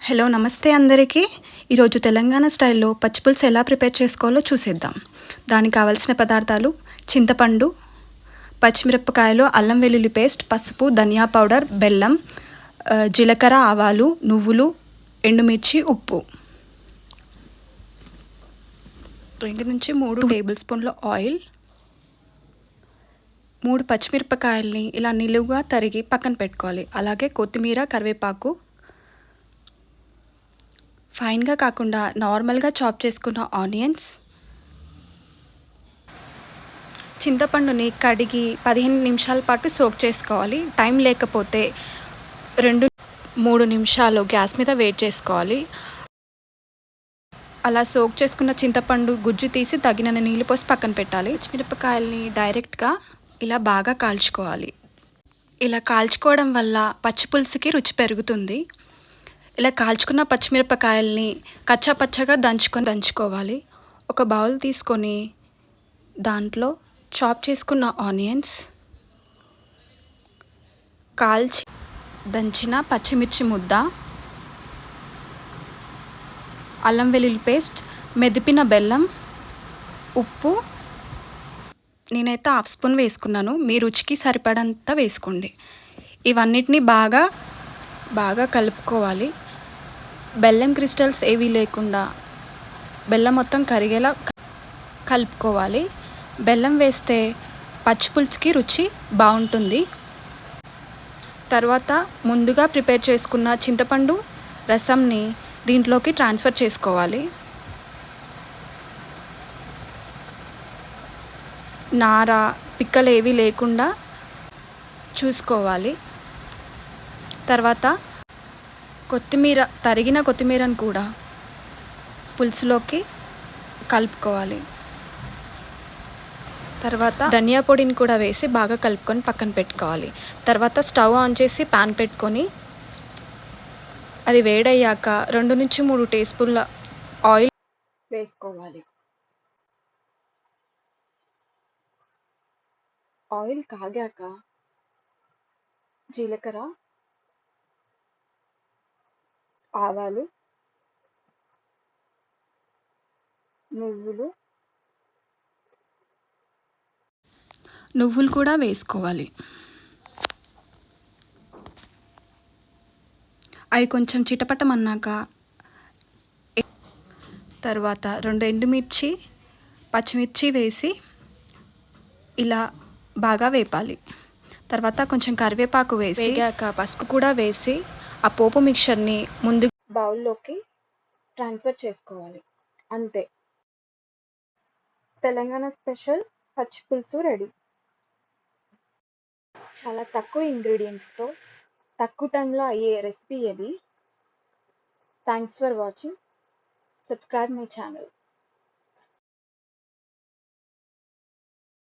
Hello నమస్తే అందరికీ. ఈరోజు తెలంగాణ స్టైల్లో పచ్చిపులుసు ఎలా ప్రిపేర్ చేసుకోవాలో చూసేద్దాం. దానికి కావాల్సిన పదార్థాలు: చింతపండు, పచ్చిమిరపకాయలు, అల్లం వెల్లుల్లి పేస్ట్, పసుపు, ధనియా పౌడర్, బెల్లం, జీలకర్ర, ఆవాలు, నువ్వులు, ఎండుమిర్చి, ఉప్పు. 2 నుంచి 3 టేబుల్ స్పూన్ల ఆయిల్. 3 పచ్చిమిరపకాయల్ని ఇలా నిలువుగా తరిగి పక్కన పెట్టుకోవాలి. అలాగే కొత్తిమీర, కరివేపాకు, ఫైన్గా కాకుండా నార్మల్గా చాప్ చేసుకున్న ఆనియన్స్, చింతపండుని కడిగి 15 నిమిషాల పాటు సోక్ చేసుకోవాలి. టైం లేకపోతే 2-3 నిమిషాలు గ్యాస్ మీద వేడి చేసుకోవాలి. అలా సోక్ చేసుకున్న చింతపండు గుజ్జు తీసి తగినన్ని నీళ్ళు పోసి పక్కన పెట్టాలి. పచ్చిమిరపకాయల్ని డైరెక్ట్గా ఇలా బాగా కాల్చుకోవాలి. ఇలా కాల్చుకోవడం వల్ల పచ్చిపులుసుకి రుచి పెరుగుతుంది. ఇలా కాల్చుకున్న పచ్చిమిరపకాయల్ని కచ్చాపచ్చగా దంచుకోవాలి. ఒక బౌల్ తీసుకొని దాంట్లో చాప్ చేసుకున్న ఆనియన్స్, కాల్చి దంచిన పచ్చిమిర్చి ముద్ద, అల్లం వెల్లుల్లి పేస్ట్, మెదిపిన బెల్లం, ఉప్పు నేనైతే 1/2 స్పూన్ వేసుకున్నాను. మీ రుచికి సరిపడంత వేసుకోండి. ఇవన్నిటిని బాగా కలుపుకోవాలి. బెల్లం క్రిస్టల్స్ ఏవీ లేకుండా బెల్లం మొత్తం కరిగేలా కలుపుకోవాలి. బెల్లం వేస్తే పచ్చిపులుసుకి రుచి బాగుంటుంది. తర్వాత ముందుగా ప్రిపేర్ చేసుకున్న చింతపండు రసంని దీంట్లోకి ట్రాన్స్ఫర్ చేసుకోవాలి. నార, పిక్కలు ఏవీ లేకుండా చూసుకోవాలి. తర్వాత తరిగిన కొత్తిమీరను కూడా పులుసులోకి కలుపుకోవాలి. తర్వాత ధనియా పొడిని కూడా వేసి బాగా కలుపుకొని పక్కన పెట్టుకోవాలి. తర్వాత స్టవ్ ఆన్ చేసి ప్యాన్ పెట్టుకొని అది వేడయ్యాక 2 నుంచి 3 టీ స్పూన్ల ఆయిల్ వేసుకోవాలి. ఆయిల్ కాగాక జీలకర్ర, ఆవాలు, నువ్వులు కూడా వేసుకోవాలి. అవి కొంచెం చిటపటమన్నాక తర్వాత 2 ఎండుమిర్చి, పచ్చిమిర్చి వేసి ఇలా బాగా వేపాలి. తర్వాత కొంచెం కరివేపాకు వేగాక పసుపు కూడా వేసి ఆ పోపు మిక్చర్ని ముందు బౌల్లోకి ట్రాన్స్ఫర్ చేసుకోవాలి. అంతే, తెలంగాణ స్పెషల్ పచ్చిపులుసు రెడీ. చాలా తక్కువ ఇంగ్రీడియంట్స్తో తక్కువ టైంలో అయ్యే రెసిపీ ఇది. Thanks for watching. Subscribe my channel.